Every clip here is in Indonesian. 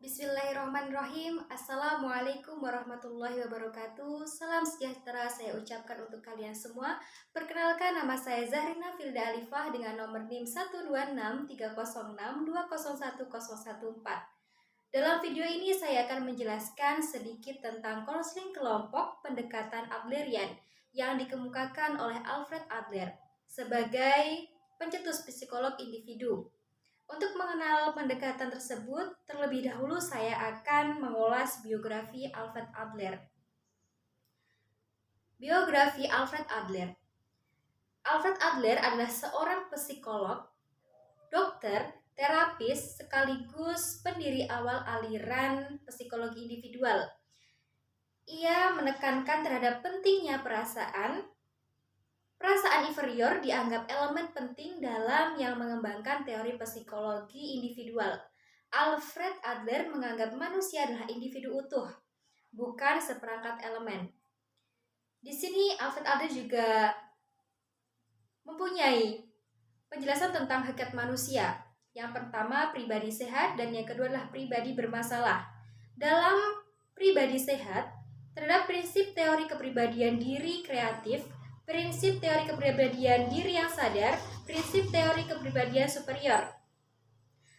Bismillahirrahmanirrahim. Assalamualaikum warahmatullahi wabarakatuh. Salam sejahtera saya ucapkan untuk kalian semua. Perkenalkan, nama saya Zahrina Filda Alifah dengan nomor NIM 12630620114. Dalam video ini saya akan menjelaskan sedikit tentang konseling kelompok pendekatan Adlerian yang dikemukakan oleh Alfred Adler sebagai pencetus psikolog individu. Untuk mengenal pendekatan tersebut, terlebih dahulu saya akan mengulas biografi Alfred Adler. Biografi Alfred Adler. Alfred Adler adalah seorang psikolog, dokter, terapis, sekaligus pendiri awal aliran psikologi individual. Ia menekankan terhadap pentingnya perasaan inferior dianggap elemen penting dalam yang mengembangkan teori psikologi individual. Alfred Adler menganggap manusia adalah individu utuh, bukan seperangkat elemen. Di sini Alfred Adler juga mempunyai penjelasan tentang hakikat manusia. Yang pertama, pribadi sehat, dan yang kedua adalah pribadi bermasalah. Dalam pribadi sehat, terdapat prinsip teori kepribadian diri kreatif, prinsip teori kepribadian diri yang sadar, prinsip teori kepribadian superior.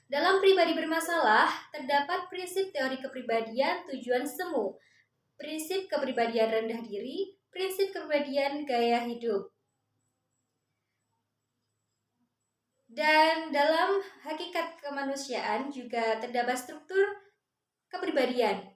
Dalam pribadi bermasalah, terdapat prinsip teori kepribadian tujuan semu, prinsip kepribadian rendah diri, prinsip kepribadian gaya hidup. Dan dalam hakikat kemanusiaan juga terdapat struktur kepribadian.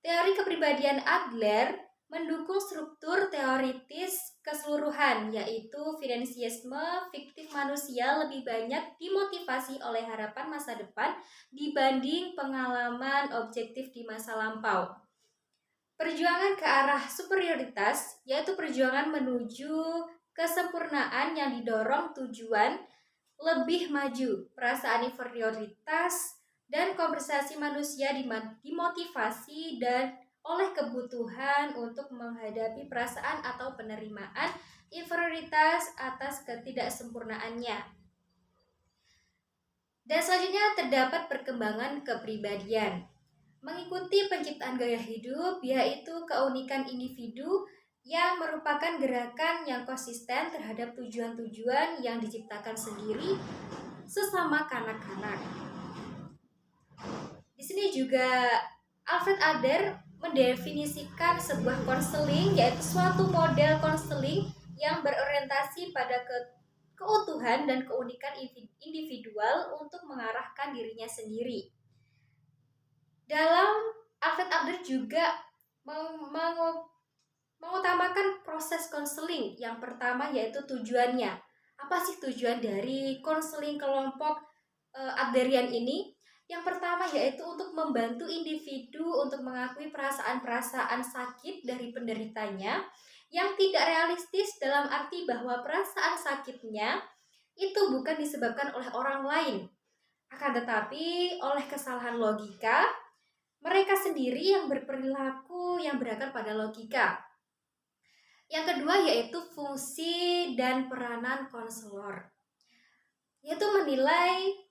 Teori kepribadian Adler mendukung struktur teoritis keseluruhan, yaitu finansiisme fiktif manusia lebih banyak dimotivasi oleh harapan masa depan dibanding pengalaman objektif di masa lampau. Perjuangan ke arah superioritas, yaitu perjuangan menuju kesempurnaan yang didorong tujuan lebih maju. Perasaan inferioritas dan kompensasi manusia dimotivasi dan oleh kebutuhan untuk menghadapi perasaan atau penerimaan inferioritas atas ketidaksempurnaannya. Dan selanjutnya terdapat perkembangan kepribadian. Mengikuti penciptaan gaya hidup, yaitu keunikan individu yang merupakan gerakan yang konsisten terhadap tujuan-tujuan yang diciptakan sendiri sesama kanak-kanak. Di sini juga Alfred Adler mendefinisikan sebuah konseling, yaitu suatu model konseling yang berorientasi pada keutuhan dan keunikan individual untuk mengarahkan dirinya sendiri. Dalam Alfred Adler juga mengutamakan proses konseling. Yang pertama yaitu tujuannya. Apa sih tujuan dari konseling kelompok Adlerian ini? Yang pertama yaitu untuk membantu individu untuk mengakui perasaan-perasaan sakit dari penderitanya yang tidak realistis, dalam arti bahwa perasaan sakitnya itu bukan disebabkan oleh orang lain, akan tetapi oleh kesalahan logika mereka sendiri yang berperilaku yang berakar pada logika. Yang kedua yaitu fungsi dan peranan konselor, yaitu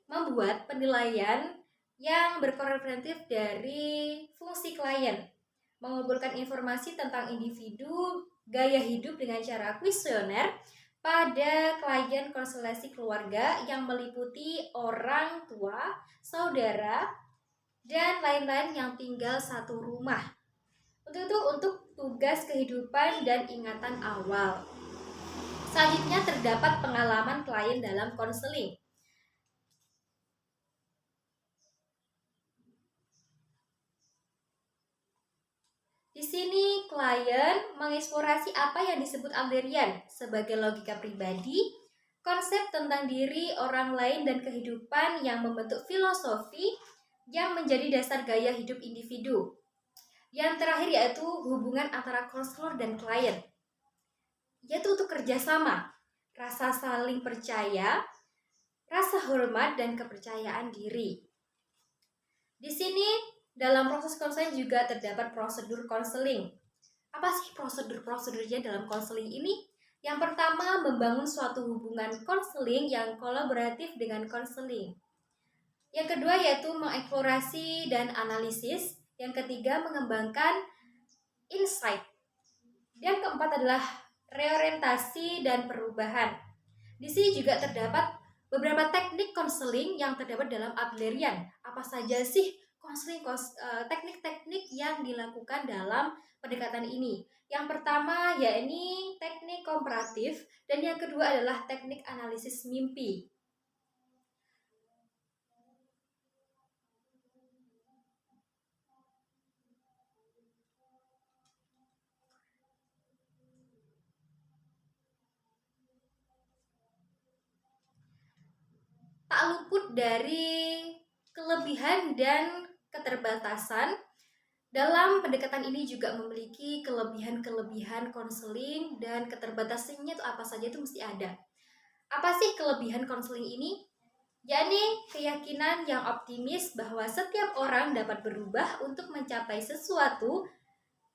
membuat penilaian yang berkoreferentif dari fungsi klien, mengumpulkan informasi tentang individu, gaya hidup dengan cara kuesioner pada klien konselasi keluarga yang meliputi orang tua, saudara, dan lain-lain yang tinggal satu rumah. Untuk tugas kehidupan dan ingatan awal. Selanjutnya terdapat pengalaman klien dalam konseling. Di sini klien mengeksplorasi apa yang disebut Adlerian sebagai logika pribadi, konsep tentang diri, orang lain, dan kehidupan yang membentuk filosofi yang menjadi dasar gaya hidup individu. Yang terakhir yaitu hubungan antara konselor dan klien, yaitu untuk kerjasama, rasa saling percaya, rasa hormat, dan kepercayaan diri. Di sini dalam proses konseling juga terdapat prosedur konseling. Apa sih prosedurnya dalam konseling ini? Yang pertama, membangun suatu hubungan konseling yang kolaboratif dengan konseling. Yang kedua yaitu mengeksplorasi dan analisis. Yang ketiga mengembangkan insight. Yang keempat adalah reorientasi dan perubahan. Di sini juga terdapat beberapa teknik konseling yang terdapat dalam Adlerian. Apa saja sih teknik-teknik yang dilakukan dalam pendekatan ini? Yang pertama yakni teknik komparatif dan yang kedua adalah teknik analisis mimpi. Tak luput dari kelebihan dan keterbatasan. Dalam pendekatan ini juga memiliki kelebihan-kelebihan konseling dan keterbatasannya itu apa saja itu mesti ada. Apa sih kelebihan konseling ini? Yakni keyakinan yang optimis bahwa setiap orang dapat berubah untuk mencapai sesuatu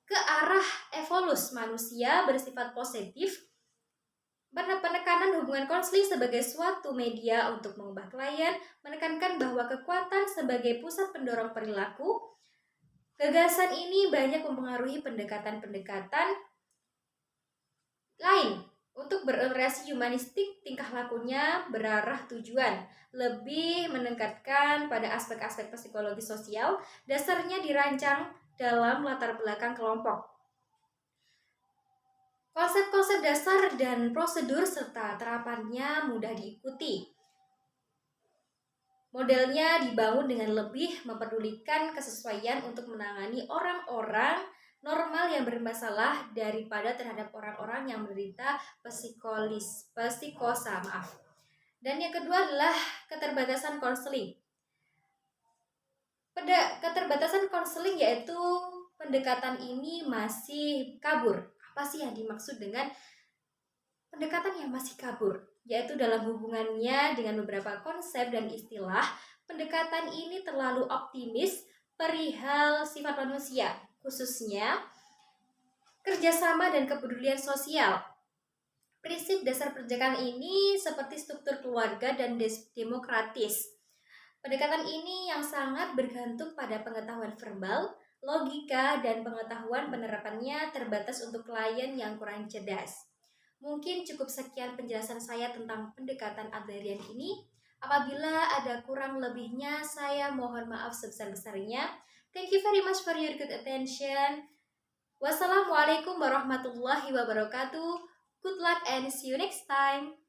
ke arah evolusi manusia bersifat positif. Penekanan hubungan konseling sebagai suatu media untuk mengubah klien, menekankan bahwa kekuatan sebagai pusat pendorong perilaku. Gagasan ini banyak mempengaruhi pendekatan-pendekatan lain untuk berorientasi humanistik. Tingkah lakunya berarah tujuan, lebih meningkatkan pada aspek-aspek psikologi sosial. Dasarnya dirancang dalam latar belakang kelompok. Konsep-konsep dasar dan prosedur serta terapannya mudah diikuti. Modelnya dibangun dengan lebih mempedulikan kesesuaian untuk menangani orang-orang normal yang bermasalah daripada terhadap orang-orang yang menderita psikosa. Dan yang kedua adalah keterbatasan konseling. Keterbatasan konseling yaitu pendekatan ini masih kabur. Apa sih yang dimaksud dengan pendekatan yang masih kabur? Yaitu dalam hubungannya dengan beberapa konsep dan istilah, pendekatan ini terlalu optimis perihal sifat manusia, khususnya kerjasama dan kepedulian sosial. Prinsip dasar pendekatan ini seperti struktur keluarga dan demokratis. Pendekatan ini yang sangat bergantung pada pengetahuan verbal, logika, dan pengetahuan penerapannya terbatas untuk klien yang kurang cerdas. Mungkin cukup sekian penjelasan saya tentang pendekatan Adlerian ini. Apabila ada kurang lebihnya, saya mohon maaf sebesar-besarnya. Thank you very much for your good attention. Wassalamualaikum warahmatullahi wabarakatuh. Good luck and see you next time.